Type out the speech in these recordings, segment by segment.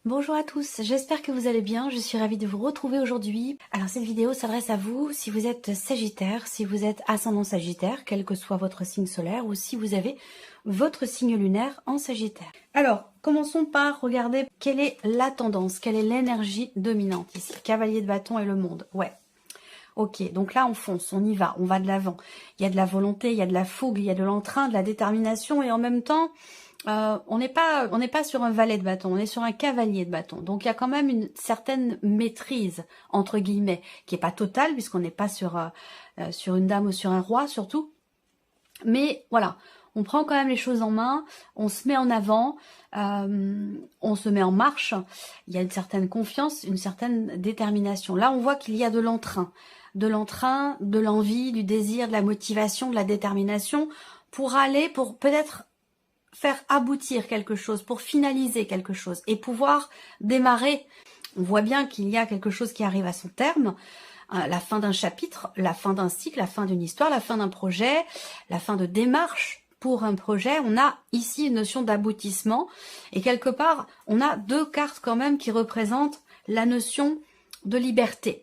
Bonjour à tous, j'espère que vous allez bien, je suis ravie de vous retrouver aujourd'hui. Alors cette vidéo s'adresse à vous si vous êtes Sagittaire, si vous êtes ascendant Sagittaire, quel que soit votre signe solaire, ou si vous avez votre signe lunaire en Sagittaire. Alors, commençons par regarder quelle est la tendance, quelle est l'énergie dominante ici. Cavalier de bâton et le monde, ouais. Ok, donc là on fonce, on y va, on va de l'avant. Il y a de la volonté, il y a de la fougue, il y a de l'entrain, de la détermination et en même temps... on n'est pas sur un valet de bâton, on est sur un cavalier de bâton. Donc il y a quand même une certaine maîtrise entre guillemets, qui est pas totale puisqu'on n'est pas sur une dame ou sur un roi surtout. Mais voilà, on prend quand même les choses en main, on se met en avant, on se met en marche. Il y a une certaine confiance, une certaine détermination. Là, on voit qu'il y a de l'entrain, de l'envie, du désir, de la motivation, de la détermination pour aller, pour peut-être faire aboutir quelque chose, pour finaliser quelque chose et pouvoir démarrer. On voit bien qu'il y a quelque chose qui arrive à son terme, la fin d'un chapitre, la fin d'un cycle, la fin d'une histoire, la fin d'un projet, la fin de démarche pour un projet. On a ici une notion d'aboutissement et quelque part, on a deux cartes quand même qui représentent la notion de liberté.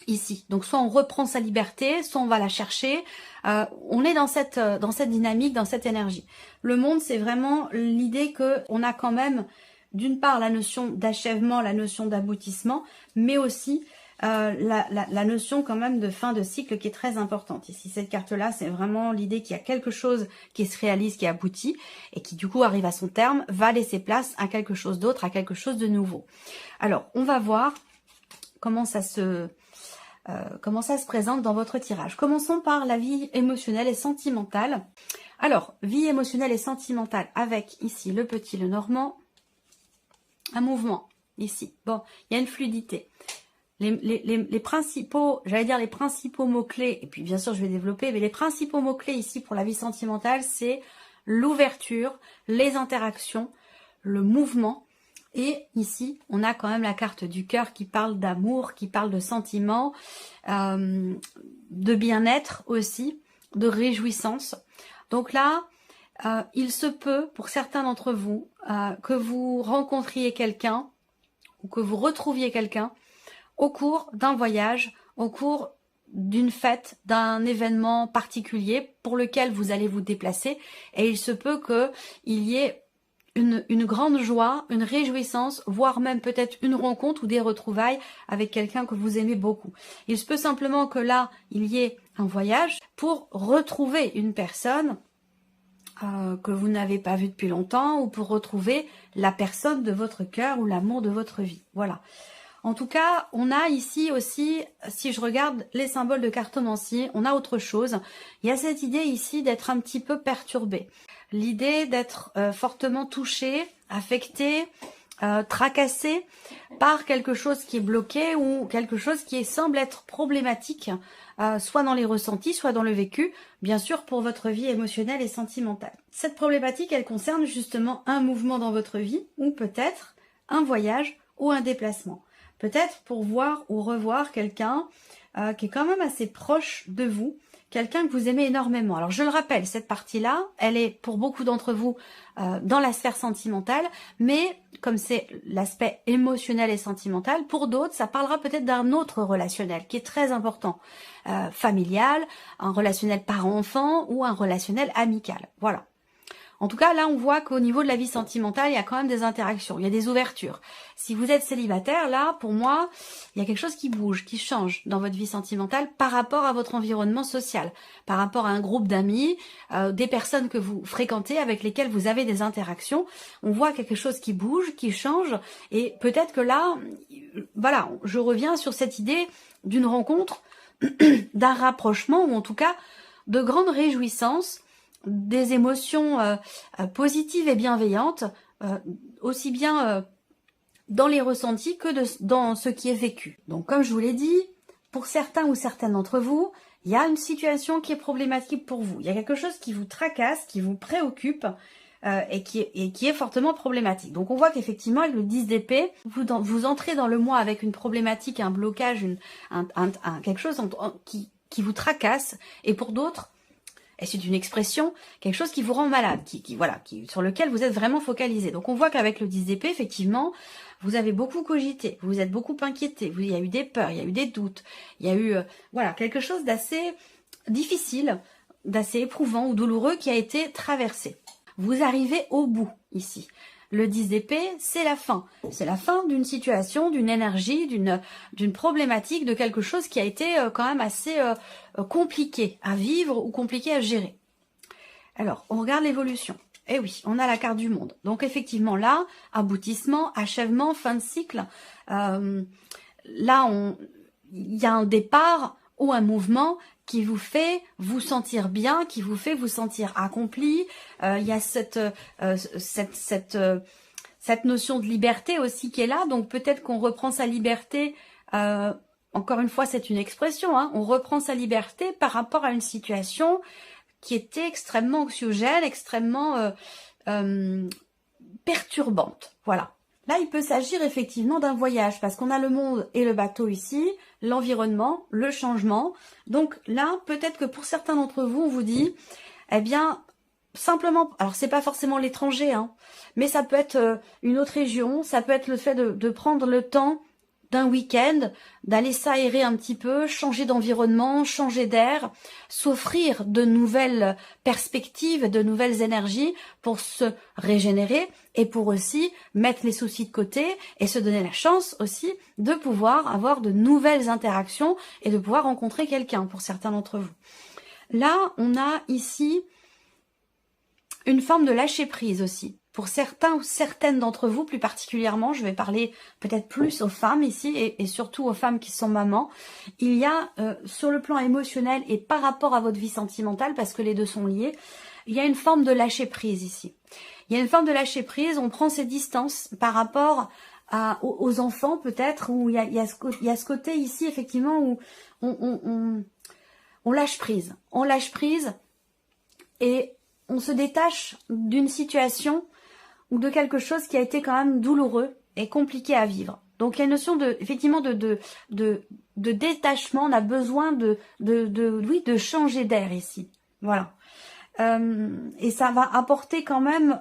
Ici, donc soit on reprend sa liberté, soit on va la chercher. On est dans cette dynamique, dans cette énergie. Le monde, c'est vraiment l'idée que on a quand même, d'une part, la notion d'achèvement, la notion d'aboutissement, mais aussi la notion quand même de fin de cycle qui est très importante. Ici, cette carte-là, c'est vraiment l'idée qu'il y a quelque chose qui se réalise, qui aboutit, et qui du coup arrive à son terme, va laisser place à quelque chose d'autre, à quelque chose de nouveau. Alors, on va voir comment ça se présente dans votre tirage. Commençons par la vie émotionnelle et sentimentale. Alors, vie émotionnelle et sentimentale avec ici le petit, le normand, un mouvement ici. Bon, il y a une fluidité. Les principaux, j'allais dire les principaux mots-clés, et puis bien sûr je vais développer, mais les principaux mots-clés ici pour la vie sentimentale, c'est l'ouverture, les interactions, le mouvement. Et ici, on a quand même la carte du cœur qui parle d'amour, qui parle de sentiments, de bien-être aussi, de réjouissance. Donc là, il se peut, pour certains d'entre vous, que vous rencontriez quelqu'un ou que vous retrouviez quelqu'un au cours d'un voyage, au cours d'une fête, d'un événement particulier pour lequel vous allez vous déplacer. Et il se peut qu'il y ait une grande joie, une réjouissance, voire même peut-être une rencontre ou des retrouvailles avec quelqu'un que vous aimez beaucoup. Il se peut simplement que là, il y ait un voyage pour retrouver une personne que vous n'avez pas vue depuis longtemps ou pour retrouver la personne de votre cœur ou l'amour de votre vie. Voilà. En tout cas, on a ici aussi, si je regarde les symboles de cartomancie, on a autre chose. Il y a cette idée ici d'être un petit peu perturbé. L'idée d'être fortement touché, affecté, tracassé par quelque chose qui est bloqué ou quelque chose qui semble être problématique, soit dans les ressentis, soit dans le vécu, bien sûr pour votre vie émotionnelle et sentimentale. Cette problématique, elle concerne justement un mouvement dans votre vie ou peut-être un voyage ou un déplacement. Peut-être pour voir ou revoir quelqu'un qui est quand même assez proche de vous, quelqu'un que vous aimez énormément. Alors je le rappelle, cette partie-là, elle est pour beaucoup d'entre vous dans la sphère sentimentale, mais comme c'est l'aspect émotionnel et sentimental, pour d'autres, ça parlera peut-être d'un autre relationnel qui est très important, familial, un relationnel parent-enfant ou un relationnel amical. Voilà. En tout cas, là, on voit qu'au niveau de la vie sentimentale, il y a quand même des interactions, il y a des ouvertures. Si vous êtes célibataire, là, pour moi, il y a quelque chose qui bouge, qui change dans votre vie sentimentale par rapport à votre environnement social, par rapport à un groupe d'amis, des personnes que vous fréquentez, avec lesquelles vous avez des interactions. On voit quelque chose qui bouge, qui change, et peut-être que là, voilà, je reviens sur cette idée d'une rencontre, d'un rapprochement, ou en tout cas, de grandes réjouissances, des émotions positives et bienveillantes, aussi bien dans les ressentis que dans ce qui est vécu. Donc comme je vous l'ai dit, pour certains ou certaines d'entre vous, il y a une situation qui est problématique pour vous. Il y a quelque chose qui vous tracasse, qui vous préoccupe et qui est fortement problématique. Donc on voit qu'effectivement avec le 10 d'épée, vous entrez dans le mois avec une problématique, un blocage, quelque chose qui vous tracasse, et pour d'autres, Et c'est une expression, quelque chose qui vous rend malade, sur lequel vous êtes vraiment focalisé. Donc on voit qu'avec le 10 d'épée, effectivement, vous avez beaucoup cogité, vous êtes beaucoup inquiété, il y a eu des peurs, il y a eu des doutes, il y a eu quelque chose d'assez difficile, d'assez éprouvant ou douloureux qui a été traversé. Vous arrivez au bout ici. Le 10 d'épée, c'est la fin. C'est la fin d'une situation, d'une énergie, d'une problématique, de quelque chose qui a été quand même assez compliqué à vivre ou compliqué à gérer. Alors, on regarde l'évolution. Eh oui, on a la carte du monde. Donc effectivement là, aboutissement, achèvement, fin de cycle. Là, il y a un départ ou un mouvement qui vous fait vous sentir bien, qui vous fait vous sentir accompli. Il y a cette notion de liberté aussi qui est là. Donc peut-être qu'on reprend sa liberté. Encore une fois, c'est une expression. Hein, on reprend sa liberté par rapport à une situation qui était extrêmement anxiogène, extrêmement perturbante. Voilà. Là, il peut s'agir effectivement d'un voyage, parce qu'on a le monde et le bateau ici, l'environnement, le changement. Donc là, peut-être que pour certains d'entre vous, on vous dit, eh bien, simplement, alors c'est pas forcément l'étranger, hein, mais ça peut être une autre région, ça peut être le fait de prendre le temps d'un week-end, d'aller s'aérer un petit peu, changer d'environnement, changer d'air, s'offrir de nouvelles perspectives, de nouvelles énergies pour se régénérer et pour aussi mettre les soucis de côté et se donner la chance aussi de pouvoir avoir de nouvelles interactions et de pouvoir rencontrer quelqu'un pour certains d'entre vous. Là, on a ici une forme de lâcher prise aussi. Pour certains ou certaines d'entre vous, plus particulièrement, je vais parler peut-être plus aux femmes ici et surtout aux femmes qui sont mamans. Il y a sur le plan émotionnel et par rapport à votre vie sentimentale, parce que les deux sont liés, il y a une forme de lâcher prise ici. Il y a une forme de lâcher prise, on prend ses distances par rapport aux enfants peut-être, où il y a ce côté ici effectivement où on lâche prise. On lâche prise et on se détache d'une situation ou de quelque chose qui a été quand même douloureux et compliqué à vivre. Donc il y a une notion effectivement de détachement, on a besoin de changer d'air ici. Voilà. Et ça va apporter quand même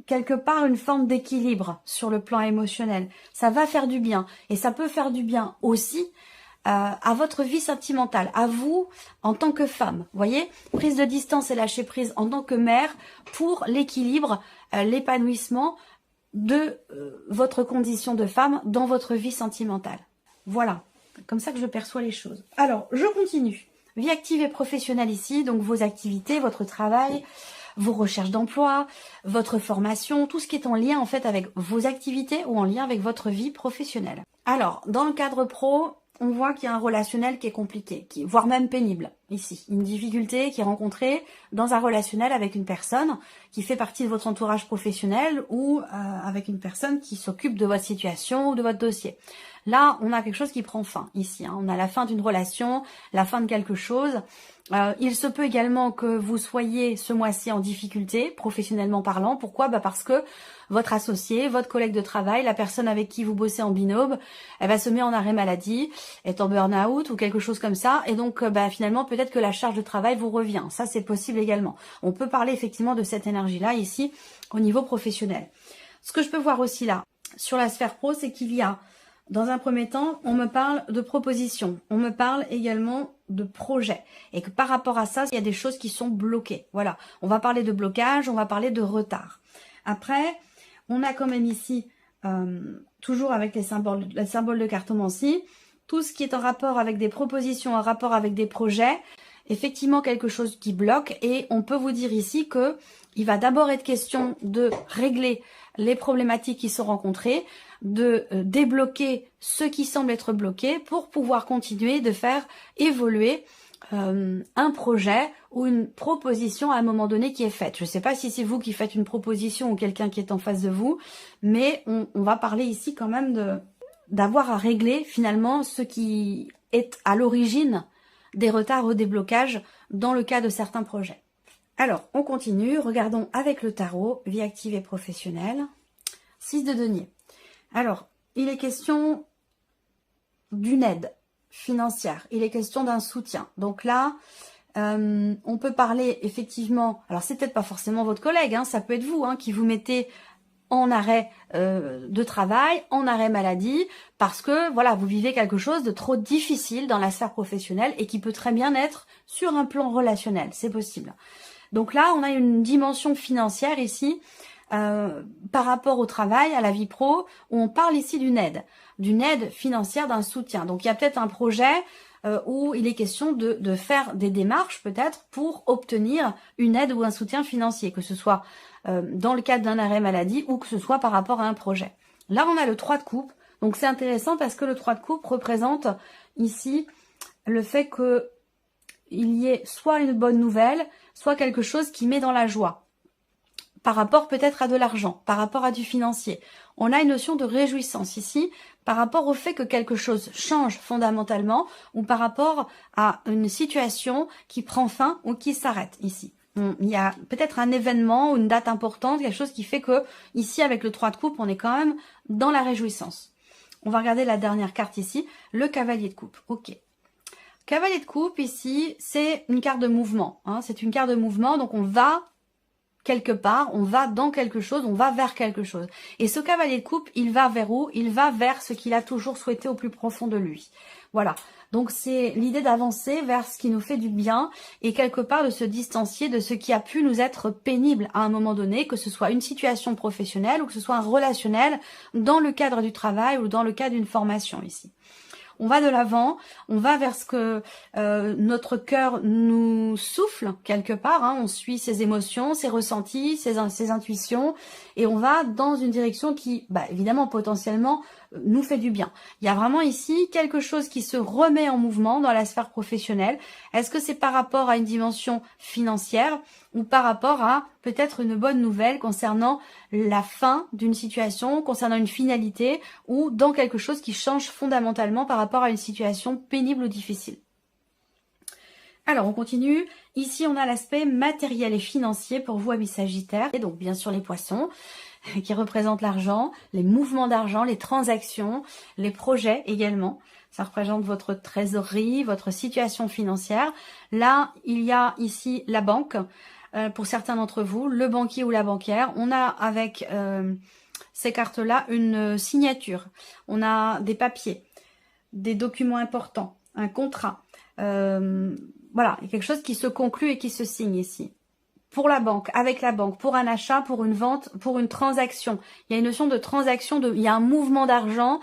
quelque part une forme d'équilibre sur le plan émotionnel. Ça va faire du bien. Et ça peut faire du bien aussi à votre vie sentimentale, à vous en tant que femme. Vous voyez, prise de distance et lâcher prise en tant que mère pour l'équilibre, l'épanouissement de votre condition de femme dans votre vie sentimentale. Voilà, comme ça que je perçois les choses. Alors, je continue. Vie active et professionnelle ici, donc vos activités, votre travail, vos recherches d'emploi, votre formation, tout ce qui est en lien en fait avec vos activités ou en lien avec votre vie professionnelle. Alors, dans le cadre pro, on voit qu'il y a un relationnel qui est compliqué, voire même pénible, ici. Une difficulté qui est rencontrée dans un relationnel avec une personne qui fait partie de votre entourage professionnel ou avec une personne qui s'occupe de votre situation ou de votre dossier. Là, on a quelque chose qui prend fin, ici. Hein. On a la fin d'une relation, la fin de quelque chose. Il se peut également que vous soyez ce mois-ci en difficulté, professionnellement parlant. Pourquoi ? Parce que votre associé, votre collègue de travail, la personne avec qui vous bossez en binôme, elle va se mettre en arrêt maladie, est en burn-out ou quelque chose comme ça. Et donc, finalement, peut-être que la charge de travail vous revient. Ça, c'est possible également. On peut parler effectivement de cette énergie-là ici au niveau professionnel. Ce que je peux voir aussi là, sur la sphère pro, c'est qu'il y a, dans un premier temps, on me parle de propositions. On me parle également de projets. Et que par rapport à ça, il y a des choses qui sont bloquées. Voilà. On va parler de blocage, on va parler de retard. Après, on a quand même ici, toujours avec les symboles de cartomancie, tout ce qui est en rapport avec des propositions, en rapport avec des projets, effectivement quelque chose qui bloque. Et on peut vous dire ici que il va d'abord être question de régler les problématiques qui sont rencontrées, de débloquer ce qui semble être bloqué pour pouvoir continuer de faire évoluer un projet ou une proposition à un moment donné qui est faite. Je ne sais pas si c'est vous qui faites une proposition ou quelqu'un qui est en face de vous, mais on va parler ici quand même d'avoir à régler finalement ce qui est à l'origine des retards ou des blocages dans le cas de certains projets. Alors, on continue. Regardons avec le tarot, vie active et professionnelle. 6 de denier. Alors, il est question d'une aide financière. Il est question d'un soutien. Donc là, On peut parler effectivement, alors c'est peut-être pas forcément votre collègue, hein, ça peut être vous qui vous mettez en arrêt de travail, en arrêt maladie, parce que voilà, vous vivez quelque chose de trop difficile dans la sphère professionnelle et qui peut très bien être sur un plan relationnel, c'est possible. Donc là, on a une dimension financière ici, par rapport au travail, à la vie pro, où on parle ici d'une aide financière, d'un soutien. Donc il y a peut-être un projet où il est question de faire des démarches peut-être pour obtenir une aide ou un soutien financier, que ce soit dans le cadre d'un arrêt maladie ou que ce soit par rapport à un projet. Là, on a le 3 de coupe. Donc c'est intéressant parce que le 3 de coupe représente ici le fait que il y ait soit une bonne nouvelle, soit quelque chose qui met dans la joie. Par rapport peut-être à de l'argent, par rapport à du financier. On a une notion de réjouissance ici, par rapport au fait que quelque chose change fondamentalement, ou par rapport à une situation qui prend fin ou qui s'arrête ici. Il y a peut-être un événement ou une date importante, quelque chose qui fait que, ici avec le 3 de coupe, on est quand même dans la réjouissance. On va regarder la dernière carte ici, le cavalier de coupe. Ok. Cavalier de coupe ici, c'est une carte de mouvement. C'est une carte de mouvement, donc on va quelque part, on va dans quelque chose, on va vers quelque chose. Et ce cavalier de coupe, il va vers où? Il va vers ce qu'il a toujours souhaité au plus profond de lui. Voilà. Donc c'est l'idée d'avancer vers ce qui nous fait du bien et quelque part de se distancier de ce qui a pu nous être pénible à un moment donné, que ce soit une situation professionnelle ou que ce soit un relationnel dans le cadre du travail ou dans le cadre d'une formation ici. On va de l'avant, on va vers ce que notre cœur nous souffle quelque part. On suit ses émotions, ses ressentis, ses intuitions, et on va dans une direction qui, évidemment, potentiellement, nous fait du bien. Il y a vraiment ici quelque chose qui se remet en mouvement dans la sphère professionnelle. Est-ce que c'est par rapport à une dimension financière ou par rapport à peut-être une bonne nouvelle concernant la fin d'une situation, concernant une finalité ou dans quelque chose qui change fondamentalement par rapport à une situation pénible ou difficile? Alors, on continue. Ici, on a l'aspect matériel et financier pour vous, amis Sagittaires. Et donc, bien sûr, les poissons qui représentent l'argent, les mouvements d'argent, les transactions, les projets également. Ça représente votre trésorerie, votre situation financière. Là, il y a ici la banque. Pour certains d'entre vous, le banquier ou la banquière. On a avec ces cartes-là une signature. On a des papiers, des documents importants, un contrat. Voilà, il y a quelque chose qui se conclut et qui se signe ici. Pour la banque, avec la banque, pour un achat, pour une vente, pour une transaction. Il y a une notion de transaction, il y a un mouvement d'argent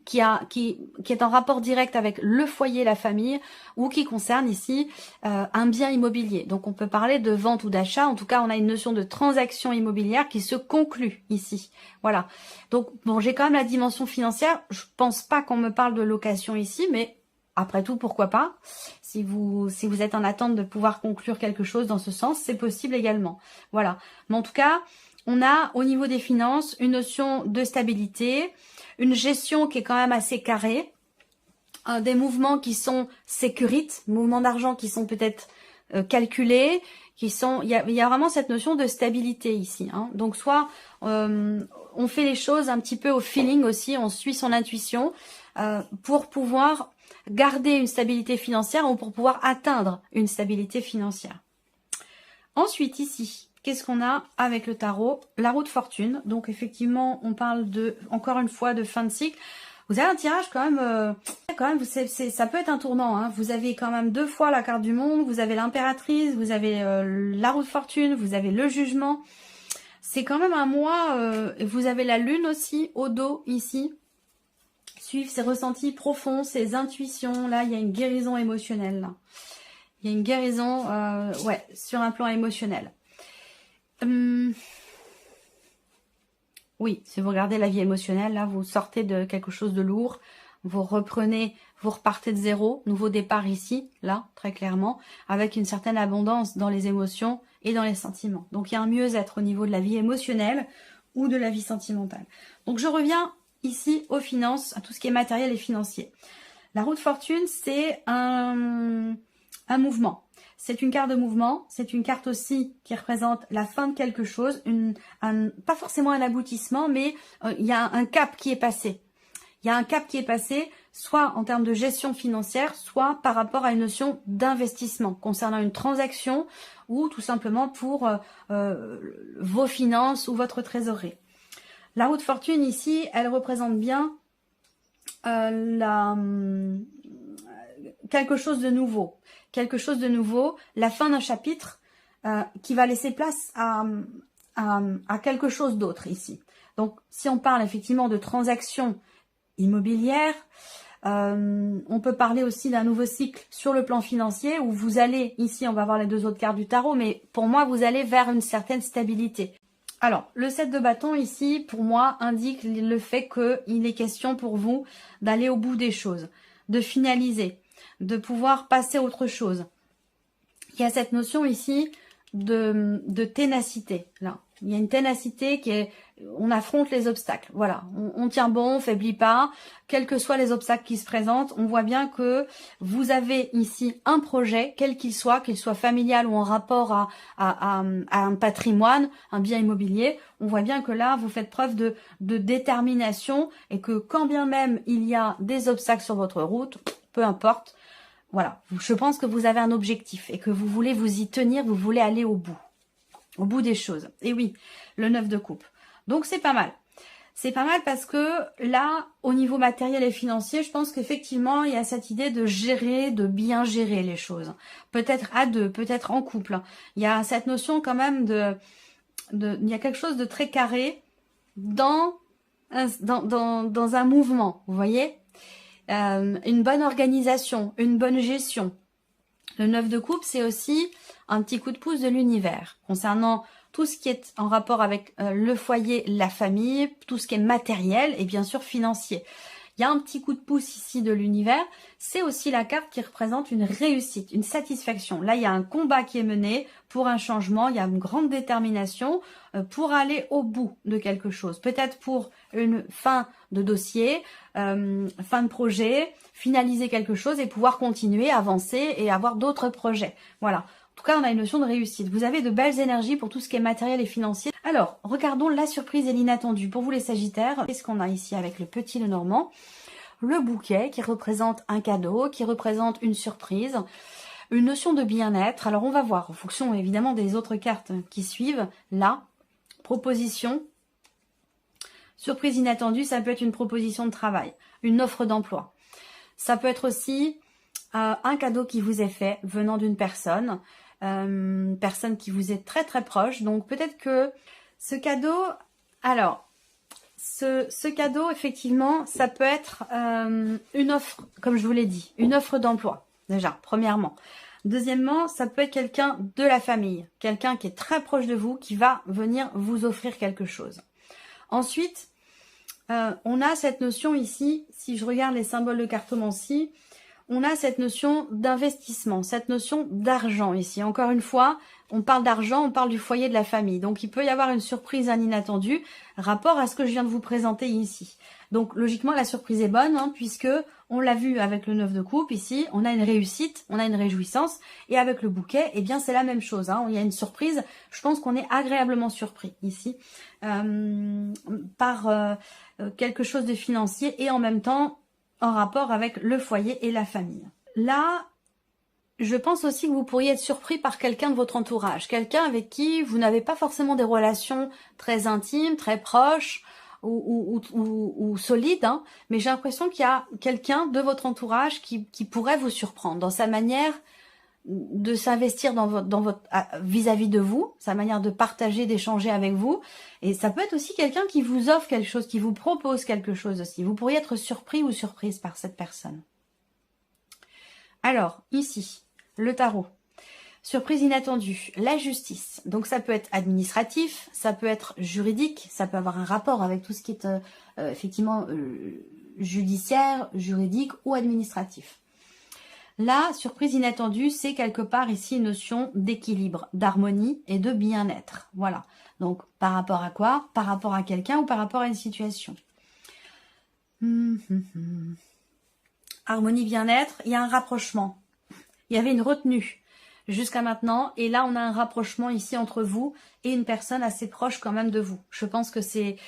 qui est en rapport direct avec le foyer, la famille, ou qui concerne ici un bien immobilier. Donc on peut parler de vente ou d'achat. En tout cas, on a une notion de transaction immobilière qui se conclut ici. Voilà. Donc bon, j'ai quand même la dimension financière. Je pense pas qu'on me parle de location ici, mais après tout, pourquoi pas? Si vous êtes en attente de pouvoir conclure quelque chose dans ce sens, c'est possible également. Voilà. Mais en tout cas, on a au niveau des finances une notion de stabilité, une gestion qui est quand même assez carrée, des mouvements qui sont sécurites, mouvements d'argent qui sont peut-être calculés, il y a vraiment cette notion de stabilité ici. Donc soit on fait les choses un petit peu au feeling aussi, on suit son intuition pour pouvoir garder une stabilité financière ou pour pouvoir atteindre une stabilité financière. Ensuite ici, qu'est-ce qu'on a avec le tarot? La roue de fortune. Donc effectivement, on parle encore une fois de fin de cycle. Vous avez un tirage quand même, ça peut être un tournant. Vous avez quand même 2 fois la carte du monde, vous avez l'impératrice, vous avez la roue de fortune, vous avez le jugement. C'est quand même un mois, vous avez la lune aussi au dos ici. Suivre ses ressentis profonds, ses intuitions. Là, il y a une guérison émotionnelle. Là. Il y a une guérison sur un plan émotionnel. Oui, si vous regardez la vie émotionnelle, là, vous sortez de quelque chose de lourd. Vous repartez de zéro. Nouveau départ ici, là, très clairement, avec une certaine abondance dans les émotions et dans les sentiments. Donc, il y a un mieux-être au niveau de la vie émotionnelle ou de la vie sentimentale. Donc, je reviens ici aux finances, à tout ce qui est matériel et financier. La roue de fortune, c'est un mouvement. C'est une carte de mouvement, c'est une carte aussi qui représente la fin de quelque chose, pas forcément un aboutissement, mais il y a un cap qui est passé. Il y a un cap qui est passé soit en termes de gestion financière, soit par rapport à une notion d'investissement concernant une transaction ou tout simplement pour vos finances ou votre trésorerie. La roue de fortune ici, elle représente bien quelque chose de nouveau. Quelque chose de nouveau, la fin d'un chapitre qui va laisser place à quelque chose d'autre ici. Donc, si on parle effectivement de transactions immobilières, on peut parler aussi d'un nouveau cycle sur le plan financier où vous allez, ici on va voir les deux autres cartes du tarot, mais pour moi vous allez vers une certaine stabilité. Alors, le 7 de bâton ici, pour moi, indique le fait qu'il est question pour vous d'aller au bout des choses, de finaliser, de pouvoir passer à autre chose. Il y a cette notion ici de ténacité, là. Il y a une ténacité qui est, on affronte les obstacles, voilà, on tient bon, on faiblit pas, quels que soient les obstacles qui se présentent, on voit bien que vous avez ici un projet, quel qu'il soit familial ou en rapport à un patrimoine, un bien immobilier, on voit bien que là, vous faites preuve de détermination et que quand bien même il y a des obstacles sur votre route, peu importe, voilà, je pense que vous avez un objectif et que vous voulez vous y tenir, vous voulez aller au bout des choses. Et oui, le 9 de coupe. Donc c'est pas mal. C'est pas mal parce que là, au niveau matériel et financier, je pense qu'effectivement, il y a cette idée de gérer, de bien gérer les choses. Peut-être à deux, peut-être en couple. Il y a cette notion quand même il y a quelque chose de très carré dans un mouvement, vous voyez, une bonne organisation, une bonne gestion. Le 9 de coupe, c'est aussi un petit coup de pouce de l'univers concernant tout ce qui est en rapport avec le foyer, la famille, tout ce qui est matériel et bien sûr financier. Il y a un petit coup de pouce ici de l'univers. C'est aussi la carte qui représente une réussite, une satisfaction. Là, il y a un combat qui est mené pour un changement. Il y a une grande détermination pour aller au bout de quelque chose. Peut-être pour une fin de dossier, fin de projet, finaliser quelque chose et pouvoir continuer, avancer et avoir d'autres projets. Voilà. En tout cas, on a une notion de réussite. Vous avez de belles énergies pour tout ce qui est matériel et financier. Alors, regardons la surprise et l'inattendu. Pour vous les Sagittaires, qu'est-ce qu'on a ici avec le petit Lenormand? Le bouquet qui représente un cadeau, qui représente une surprise, une notion de bien-être. Alors, on va voir en fonction évidemment des autres cartes qui suivent. Là, proposition, surprise inattendue, ça peut être une proposition de travail, une offre d'emploi. Ça peut être aussi un cadeau qui vous est fait venant d'une personne qui vous est très très proche. Donc peut-être que ce cadeau, alors ce cadeau effectivement, ça peut être une offre, comme je vous l'ai dit, une offre d'emploi déjà, premièrement. Deuxièmement, ça peut être quelqu'un de la famille, quelqu'un qui est très proche de vous, qui va venir vous offrir quelque chose. Ensuite, on a cette notion ici, si je regarde les symboles de cartomancie, on a cette notion d'investissement, cette notion d'argent ici. Encore une fois, on parle d'argent, on parle du foyer de la famille. Donc, il peut y avoir une surprise, un inattendu, rapport à ce que je viens de vous présenter ici. Donc, logiquement, la surprise est bonne, hein, puisque on l'a vu avec le 9 de coupe ici, on a une réussite, on a une réjouissance. Et avec le bouquet, eh bien, c'est la même chose. Hein, il y a une surprise. Je pense qu'on est agréablement surpris ici par quelque chose de financier et en même temps, en rapport avec le foyer et la famille. Là, je pense aussi que vous pourriez être surpris par quelqu'un de votre entourage, quelqu'un avec qui vous n'avez pas forcément des relations très intimes, très proches ou solides, hein, mais j'ai l'impression qu'il y a quelqu'un de votre entourage qui pourrait vous surprendre dans sa manière de s'investir dans votre vis-à-vis de vous, sa manière de partager, d'échanger avec vous. Et ça peut être aussi quelqu'un qui vous offre quelque chose, qui vous propose quelque chose aussi. Vous pourriez être surpris ou surprise par cette personne. Alors, ici, le tarot. Surprise inattendue, la justice. Donc ça peut être administratif, ça peut être juridique, ça peut avoir un rapport avec tout ce qui est effectivement judiciaire, juridique ou administratif. La surprise inattendue, c'est quelque part ici une notion d'équilibre, d'harmonie et de bien-être. Voilà. Donc, par rapport à quoi? Par rapport à quelqu'un ou par rapport à une situation. Harmonie, bien-être, il y a un rapprochement. Il y avait une retenue jusqu'à maintenant. Et là, on a un rapprochement ici entre vous et une personne assez proche quand même de vous. Je pense que c'est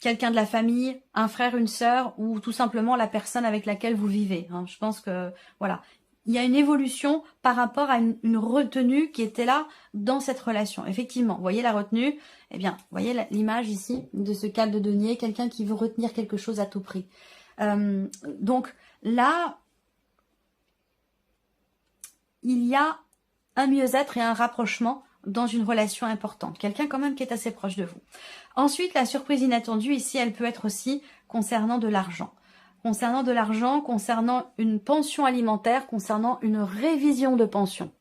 quelqu'un de la famille, un frère, une sœur, ou tout simplement la personne avec laquelle vous vivez. Hein. Je pense que, voilà. Il y a une évolution par rapport à une retenue qui était là dans cette relation. Effectivement, vous voyez la retenue, eh bien, vous voyez l'image ici de ce calme de denier, quelqu'un qui veut retenir quelque chose à tout prix. Donc là, il y a un mieux-être et un rapprochement dans une relation importante. Quelqu'un quand même qui est assez proche de vous. Ensuite, la surprise inattendue ici, elle peut être aussi concernant de l'argent. Concernant de l'argent, concernant une pension alimentaire, concernant une révision de pension.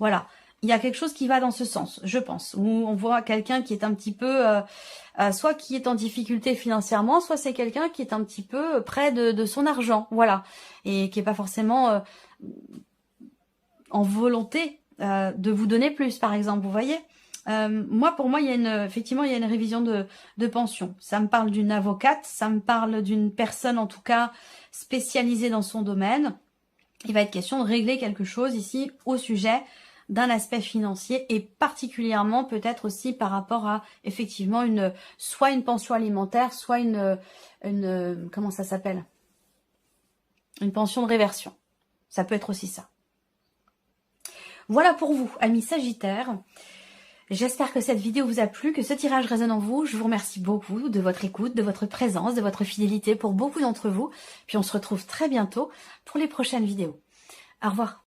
Voilà. Il y a quelque chose qui va dans ce sens, je pense, où on voit quelqu'un qui est un petit peu, soit qui est en difficulté financièrement, soit c'est quelqu'un qui est un petit peu près de son argent, voilà, et qui est pas forcément en volonté de vous donner plus, par exemple, vous voyez. Pour moi, il y a effectivement, il y a une révision de pension. Ça me parle d'une avocate, ça me parle d'une personne, en tout cas, spécialisée dans son domaine. Il va être question de régler quelque chose ici au sujet d'un aspect financier et particulièrement peut-être aussi par rapport à effectivement soit une pension alimentaire, soit une comment ça s'appelle? Une pension de réversion. Ça peut être aussi ça. Voilà pour vous, amis Sagittaires. J'espère que cette vidéo vous a plu, que ce tirage résonne en vous. Je vous remercie beaucoup de votre écoute, de votre présence, de votre fidélité pour beaucoup d'entre vous. Puis on se retrouve très bientôt pour les prochaines vidéos. Au revoir.